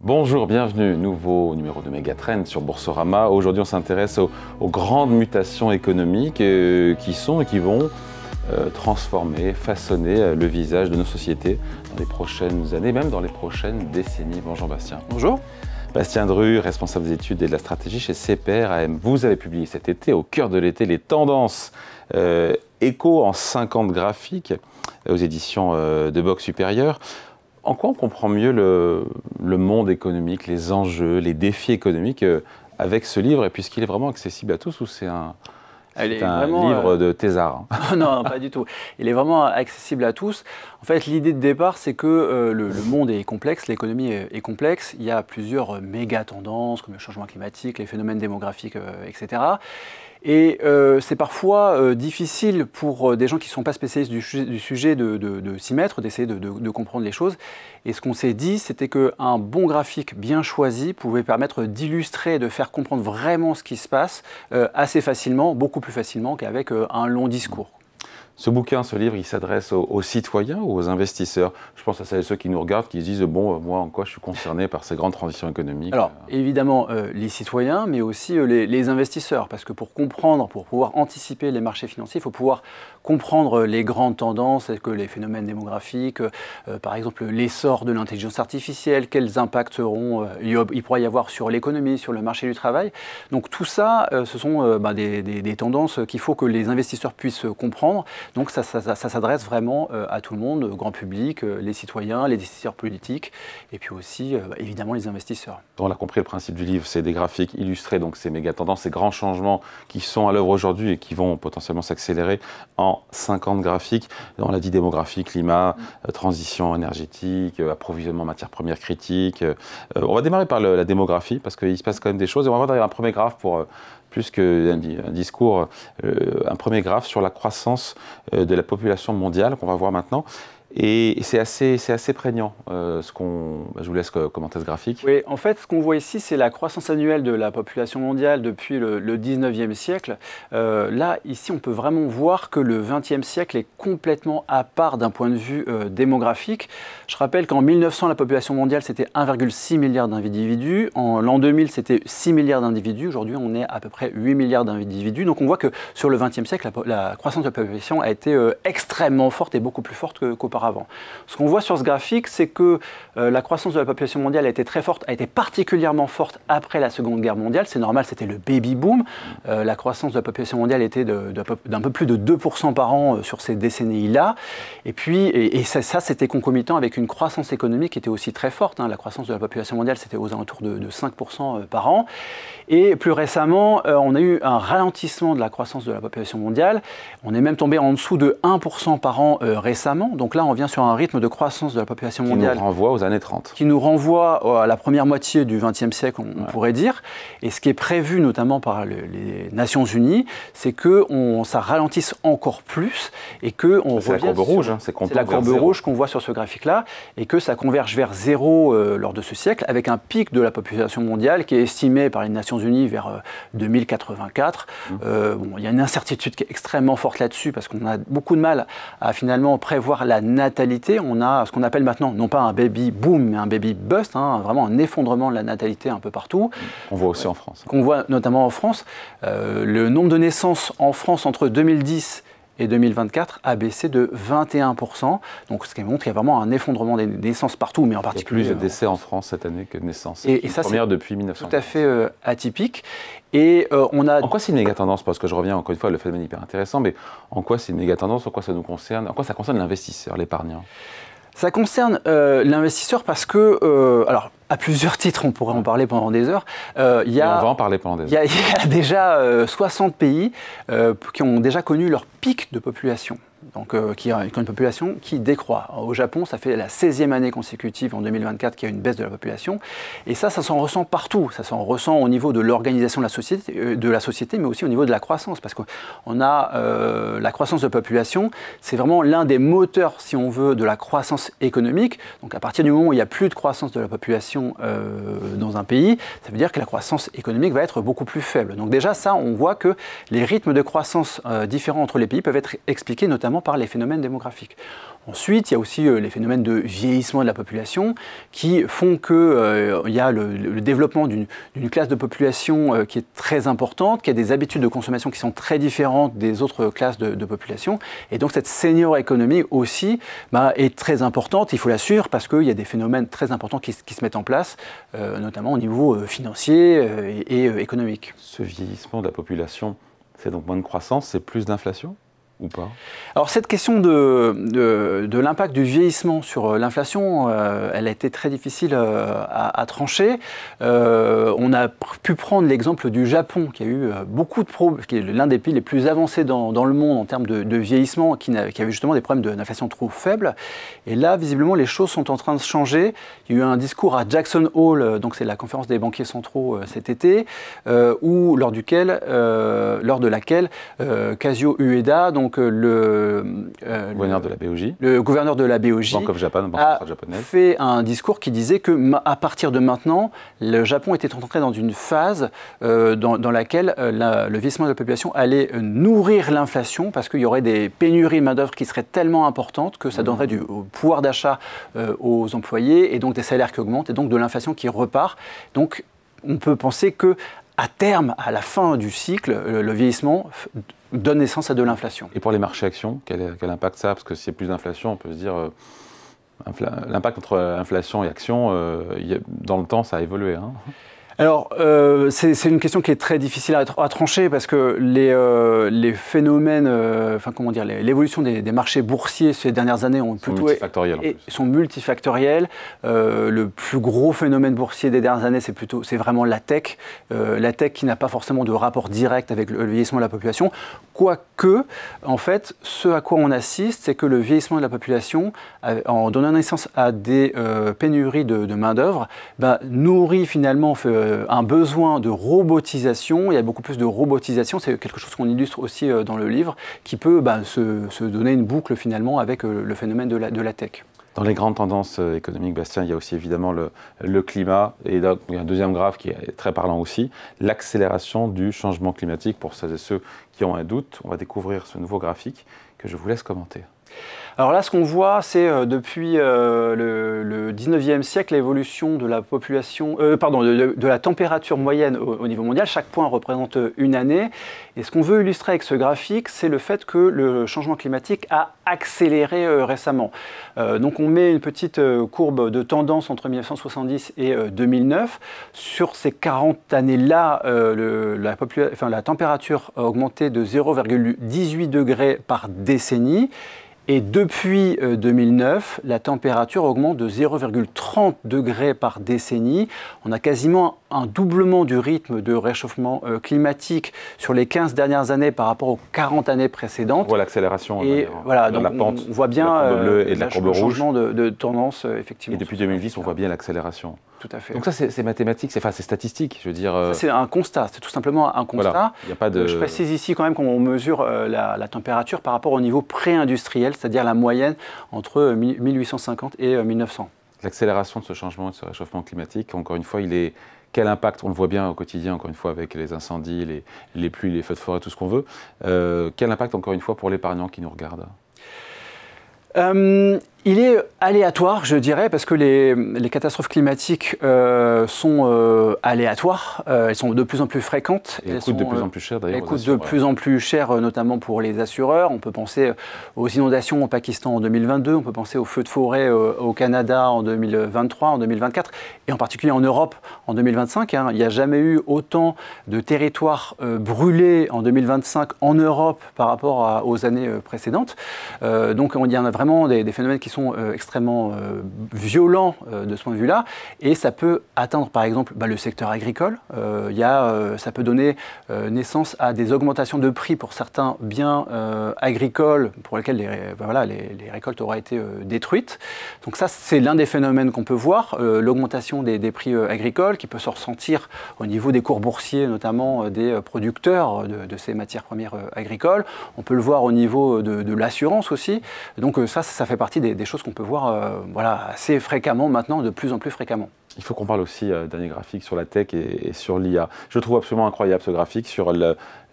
Bonjour, bienvenue, nouveau numéro de Megatrend sur Boursorama. Aujourd'hui, on s'intéresse aux grandes mutations économiques qui sont et qui vont transformer, façonner le visage de nos sociétés dans les prochaines années, même dans les prochaines décennies. Bonjour Bastien. Bonjour. Bastien Dru, responsable des études et de la stratégie chez CPR-AM. Vous avez publié cet été, au cœur de l'été, les tendances éco en 50 graphiques aux éditions de Box Supérieur. En quoi on comprend mieux le monde économique, les enjeux, les défis économiques avec ce livre, et puisqu'il est vraiment accessible à tous, ou c'est un livre de thésard? Non, pas du tout. Il est vraiment accessible à tous. En fait, l'idée de départ, c'est que le monde est complexe, l'économie est complexe. Il y a plusieurs méga tendances, comme le changement climatique, les phénomènes démographiques, etc. Et c'est parfois difficile pour des gens qui ne sont pas spécialistes du sujet de s'y mettre, d'essayer de comprendre les choses. Et ce qu'on s'est dit, c'était qu'un bon graphique bien choisi pouvait permettre d'illustrer, de faire comprendre vraiment ce qui se passe assez facilement, beaucoup plus facilement qu'avec un long discours. Ce bouquin, ce livre, il s'adresse aux citoyens ou aux investisseurs? Je pense à ceux qui nous regardent, qui se disent « bon, moi, en quoi je suis concerné par ces grandes transitions économiques ?» Alors, évidemment, les citoyens, mais aussi les investisseurs, parce que pour comprendre, pour pouvoir anticiper les marchés financiers, il faut pouvoir comprendre les grandes tendances, que les phénomènes démographiques, par exemple l'essor de l'intelligence artificielle, quels impacts il pourra y avoir sur l'économie, sur le marché du travail. Donc tout ça, ce sont des tendances qu'il faut que les investisseurs puissent comprendre. Donc ça s'adresse vraiment à tout le monde, grand public, les citoyens, les décideurs politiques, et puis aussi évidemment les investisseurs. On l'a compris, le principe du livre, c'est des graphiques illustrés, donc ces méga tendances, ces grands changements qui sont à l'œuvre aujourd'hui et qui vont potentiellement s'accélérer en 50 graphiques. On l'a dit, démographie, climat, transition énergétique, approvisionnement en matières premières critiques. On va démarrer par la démographie, parce qu'il se passe quand même des choses. Et on va voir d'ailleurs un premier graphe pour... plus qu'un discours, un premier graphe sur la croissance de la population mondiale qu'on va voir maintenant. Et c'est assez prégnant. Je vous laisse commenter ce graphique. Oui, en fait, ce qu'on voit ici, c'est la croissance annuelle de la population mondiale depuis le 19e siècle. Là, ici, on peut vraiment voir que le 20e siècle est complètement à part d'un point de vue démographique. Je rappelle qu'en 1900, la population mondiale, c'était 1,6 milliard d'individus. En l'an 2000, c'était 6 milliards d'individus. Aujourd'hui, on est à peu près 8 milliards d'individus. Donc, on voit que sur le 20e siècle, la croissance de la population a été extrêmement forte et beaucoup plus forte qu'auparavant. Ce qu'on voit sur ce graphique, c'est que la croissance de la population mondiale a été très forte, a été particulièrement forte après la Seconde Guerre mondiale. C'est normal, c'était le baby boom. La croissance de la population mondiale était d'un peu plus de 2% par an sur ces décennies-là. Et puis, ça c'était concomitant avec une croissance économique qui était aussi très forte. La croissance de la population mondiale, c'était aux alentours de 5% par an. Et plus récemment, on a eu un ralentissement de la croissance de la population mondiale. On est même tombé en dessous de 1% par an récemment. Donc là, on vient sur un rythme de croissance de la population mondiale. Qui nous renvoie aux années 30. Qui nous renvoie à la première moitié du XXe siècle, on pourrait dire. Et ce qui est prévu notamment par les Nations Unies, c'est que ça ralentisse encore plus et que on c'est la courbe rouge. C'est la courbe rouge qu'on voit sur ce graphique-là et que ça converge vers zéro lors de ce siècle, avec un pic de la population mondiale qui est estimé par les Nations Unies vers 2084. Il y a une incertitude qui est extrêmement forte là-dessus parce qu'on a beaucoup de mal à finalement prévoir la natalité. On a ce qu'on appelle maintenant, non pas un baby boom, mais un baby bust, vraiment un effondrement de la natalité un peu partout. On voit aussi en France. Qu'on voit notamment en France. Le nombre de naissances en France entre 2010 et 2024 a baissé de 21%. Donc ce qui montre qu'il y a vraiment un effondrement des naissances partout, mais en particulier... Il y a plus de décès en France cette année que de naissances. Et ça, première depuis 1900. Tout à fait atypique. Et on a... En quoi c'est une méga tendance? Parce que je reviens encore une fois, le phénomène hyper intéressant, mais en quoi c'est une méga tendance? En quoi ça nous concerne? En quoi ça concerne l'investisseur, l'épargnant? Ça concerne l'investisseur parce que, alors à plusieurs titres, on pourrait en parler pendant des heures. On va en parler pendant des heures. Il y a déjà 60 pays qui ont déjà connu leur pic de population. Donc, qui a une population qui décroît. Au Japon, ça fait la 16e année consécutive en 2024 qu'il y a une baisse de la population. Et ça s'en ressent partout. Ça s'en ressent au niveau de l'organisation de la société, mais aussi au niveau de la croissance. Parce qu'on a la croissance de la population, c'est vraiment l'un des moteurs, si on veut, de la croissance économique. Donc à partir du moment où il n'y a plus de croissance de la population dans un pays, ça veut dire que la croissance économique va être beaucoup plus faible. Donc déjà, ça, on voit que les rythmes de croissance différents entre les pays peuvent être expliqués notamment notamment par les phénomènes démographiques. Ensuite, il y a aussi les phénomènes de vieillissement de la population qui font qu'il y a le développement d'une classe de population qui est très importante, qui a des habitudes de consommation qui sont très différentes des autres classes de population. Et donc cette senior economy aussi est très importante, il faut la suivre parce qu'il y a des phénomènes très importants qui se mettent en place, notamment au niveau financier et économique. Ce vieillissement de la population, c'est donc moins de croissance, c'est plus d'inflation ? Ou pas? Alors cette question de l'impact du vieillissement sur l'inflation, elle a été très difficile à trancher. On a pu prendre l'exemple du Japon, qui a eu beaucoup de problèmes, qui est l'un des pays les plus avancés dans le monde en termes de vieillissement, qui avait justement des problèmes d'inflation trop faibles. Et là, visiblement, les choses sont en train de changer. Il y a eu un discours à Jackson Hole, donc c'est la conférence des banquiers centraux cet été, lors de laquelle Kazuo Ueda, donc le gouverneur de la BOJ, le gouverneur de la BOJ, Bank of Japan, a fait un discours qui disait que à partir de maintenant, le Japon était entré dans une phase dans laquelle le vieillissement de la population allait nourrir l'inflation parce qu'il y aurait des pénuries de main-d'œuvre qui seraient tellement importantes que ça donnerait du pouvoir d'achat aux employés et donc des salaires qui augmentent et donc de l'inflation qui repart. Donc on peut penser que à terme, à la fin du cycle, le vieillissement donne naissance à de l'inflation. Et pour les marchés actions, quel impact ça a? Parce que s'il y a plus d'inflation, on peut se dire l'impact entre inflation et action, dans le temps, ça a évolué. Hein. Alors, c'est une question qui est très difficile à trancher parce que les phénomènes, l'évolution des marchés boursiers ces dernières années sont multifactoriels. Le plus gros phénomène boursier des dernières années, c'est vraiment la tech. La tech qui n'a pas forcément de rapport direct avec le vieillissement de la population. Quoique, en fait, ce à quoi on assiste, c'est que le vieillissement de la population, en donnant naissance à des pénuries de main-d'œuvre, nourrit finalement un besoin de robotisation. Il y a beaucoup plus de robotisation. C'est quelque chose qu'on illustre aussi dans le livre, qui peut se donner une boucle finalement avec le phénomène de la tech. Dans les grandes tendances économiques, Bastien, il y a aussi évidemment le climat. Et il y a un deuxième graphe qui est très parlant aussi, l'accélération du changement climatique. Pour ceux et ceux qui ont un doute, on va découvrir ce nouveau graphique que je vous laisse commenter. Alors là, ce qu'on voit, c'est depuis le 19e siècle, l'évolution de la population, de la température moyenne au niveau mondial. Chaque point représente une année. Et ce qu'on veut illustrer avec ce graphique, c'est le fait que le changement climatique a accéléré récemment. Donc on met une petite courbe de tendance entre 1970 et 2009. Sur ces 40 années-là, la température a augmenté de 0,18 degrés par décennie. Et depuis 2009, la température augmente de 0,30 degrés par décennie. On a quasiment un doublement du rythme de réchauffement climatique sur les 15 dernières années par rapport aux 40 années précédentes. On voit l'accélération. Et voilà, donc la pente, on voit bien la courbe bleue et la courbe rouge. Changement de tendance, effectivement. Et depuis 2010, on voit bien l'accélération. Tout à fait. Donc ça, c'est mathématique, c'est statistique, je veux dire. C'est un constat, c'est tout simplement un constat. Voilà, y a pas de... Je précise ici quand même qu'on mesure la température par rapport au niveau pré-industriel, c'est-à-dire la moyenne entre 1850 et 1900. L'accélération de ce changement, de ce réchauffement climatique, encore une fois, quel impact, on le voit bien au quotidien, encore une fois, avec les incendies, les pluies, les feux de forêt, tout ce qu'on veut. Quel impact, encore une fois, pour l'épargnant qui nous regarde? Il est aléatoire, je dirais, parce que les catastrophes climatiques sont aléatoires. Elles sont de plus en plus fréquentes. Et elles coûtent de plus en plus cher, d'ailleurs. Elles coûtent de plus en plus cher, notamment pour les assureurs. On peut penser aux inondations au Pakistan en 2022, on peut penser aux feux de forêt au Canada en 2023, en 2024, et en particulier en Europe en 2025. Il n'y a jamais eu autant de territoires brûlés en 2025 en Europe par rapport aux années précédentes. Donc il y en a vraiment des phénomènes qui sont extrêmement violents de ce point de vue-là, et ça peut atteindre par exemple le secteur agricole. Ça peut donner naissance à des augmentations de prix pour certains biens agricoles pour lesquels les récoltes auraient été détruites. Donc ça, c'est l'un des phénomènes qu'on peut voir, l'augmentation des prix agricoles qui peut se ressentir au niveau des cours boursiers, notamment des producteurs de ces matières premières agricoles. On peut le voir au niveau de l'assurance aussi. Donc ça fait partie des choses qu'on peut voir assez fréquemment maintenant, de plus en plus fréquemment. Il faut qu'on parle aussi, dernier graphique, sur la tech et sur l'IA. Je trouve absolument incroyable ce graphique sur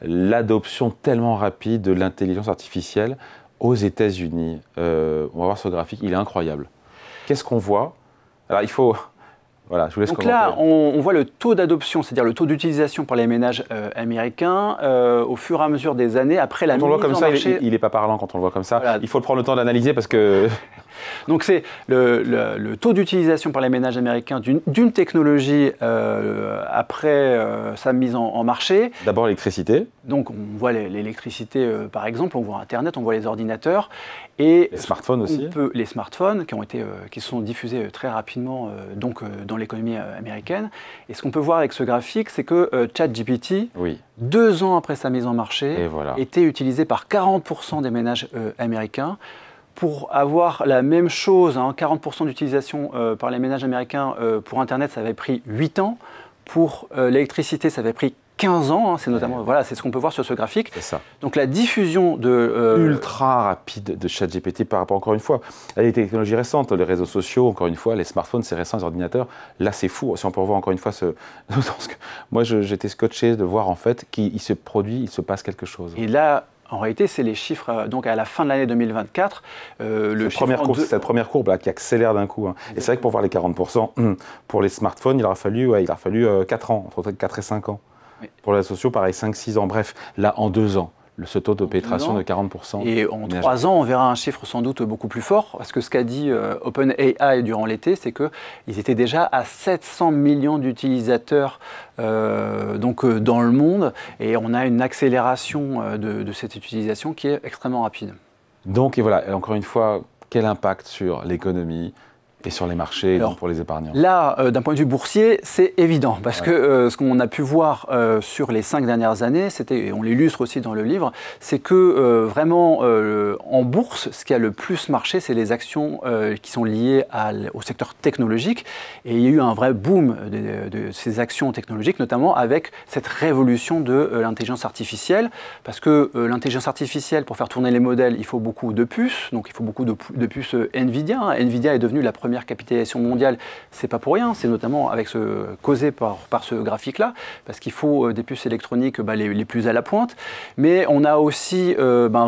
l'adoption tellement rapide de l'intelligence artificielle aux États-Unis, on va voir ce graphique, il est incroyable. Qu'est-ce qu'on voit? Alors il faut... Voilà, je vous laisse Donc commenter. là, on voit le taux d'adoption, c'est-à-dire le taux d'utilisation par les ménages américains au fur et à mesure des années après la mise en marché. Quand on le voit comme ça, il n'est pas parlant quand on le voit comme ça. Voilà. Il faut prendre le temps d'analyser parce que... Donc c'est le taux d'utilisation par les ménages américains d'une technologie après sa mise en marché. D'abord l'électricité. Donc on voit l'électricité par exemple, on voit Internet, on voit les ordinateurs. Et les smartphones aussi. Les smartphones qui sont diffusés très rapidement dans l'économie américaine. Et ce qu'on peut voir avec ce graphique, c'est que ChatGPT, 2 ans après sa mise en marché, était utilisé par 40% des ménages américains. Pour avoir la même chose, 40% d'utilisation par les ménages américains pour Internet, ça avait pris 8 ans. Pour l'électricité, ça avait pris 15 ans, c'est notamment, voilà, c'est ce qu'on peut voir sur ce graphique. C'est ça. Donc la diffusion de... ultra rapide de ChatGPT par rapport, encore une fois, à des technologies récentes, les réseaux sociaux, encore une fois, les smartphones, c'est récent, les ordinateurs. Là, c'est fou. Si on peut revoir encore une fois ce... Moi, j'étais scotché de voir en fait qu'il se produit, il se passe quelque chose. Et là, en réalité, c'est les chiffres, donc à la fin de l'année 2024. C'est cette première courbe là, qui accélère d'un coup. Et c'est vrai que pour voir les 40%, pour les smartphones, il aura fallu 4 ans, entre 4 et 5 ans. Oui. Pour les réseaux sociaux, pareil, 5-6 ans. Bref, là, en 2 ans, ce taux de pénétration de 40%. Et en 3 ans, on verra un chiffre sans doute beaucoup plus fort, parce que ce qu'a dit OpenAI durant l'été, c'est qu'ils étaient déjà à 700 millions d'utilisateurs dans le monde, et on a une accélération de cette utilisation qui est extrêmement rapide. Donc, et voilà, encore une fois, quel impact sur l'économie et sur les marchés, et donc pour les épargnants? Là, d'un point de vue boursier, c'est évident, parce que ce qu'on a pu voir sur les 5 dernières années, et on l'illustre aussi dans le livre, c'est que vraiment, en bourse, ce qui a le plus marché, c'est les actions qui sont liées au secteur technologique. Et il y a eu un vrai boom de ces actions technologiques, notamment avec cette révolution de l'intelligence artificielle, parce que l'intelligence artificielle, pour faire tourner les modèles, il faut beaucoup de puces, donc il faut beaucoup de puces NVIDIA. Nvidia est devenue la première capitalisation mondiale, c'est pas pour rien, c'est notamment causé par ce graphique-là, parce qu'il faut des puces électroniques les plus à la pointe, mais on a aussi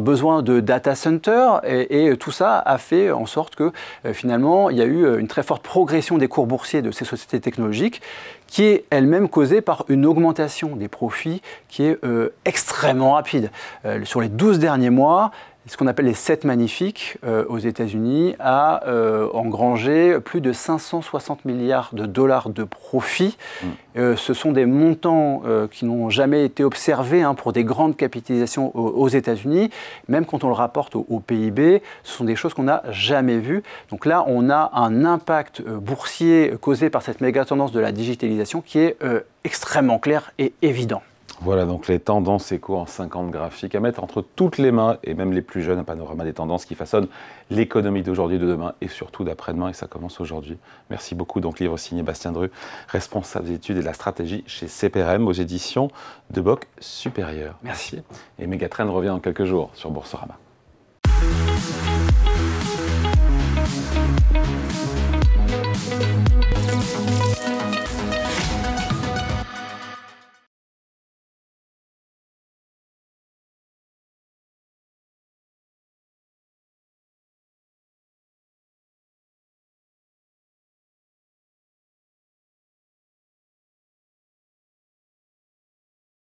besoin de data centers, et tout ça a fait en sorte que finalement, il y a eu une très forte progression des cours boursiers de ces sociétés technologiques, qui est elle-même causée par une augmentation des profits qui est extrêmement rapide. Sur les 12 derniers mois, ce qu'on appelle les 7 magnifiques aux États-Unis a engrangé plus de 560 milliards de dollars de profits. Ce sont des montants qui n'ont jamais été observés pour des grandes capitalisations aux États-Unis. Même quand on le rapporte au PIB, ce sont des choses qu'on n'a jamais vues. Donc là, on a un impact boursier causé par cette méga tendance de la digitalisation qui est extrêmement clair et évident. Voilà donc les tendances éco en 50 graphiques à mettre entre toutes les mains, et même les plus jeunes, un panorama des tendances qui façonnent l'économie d'aujourd'hui, de demain et surtout d'après-demain, et ça commence aujourd'hui. Merci beaucoup. Donc livre signé Bastien Drue, responsable des études et de la stratégie chez CPRM aux éditions de Bock Supérieur. Merci. Et Megatrend revient dans quelques jours sur Boursorama.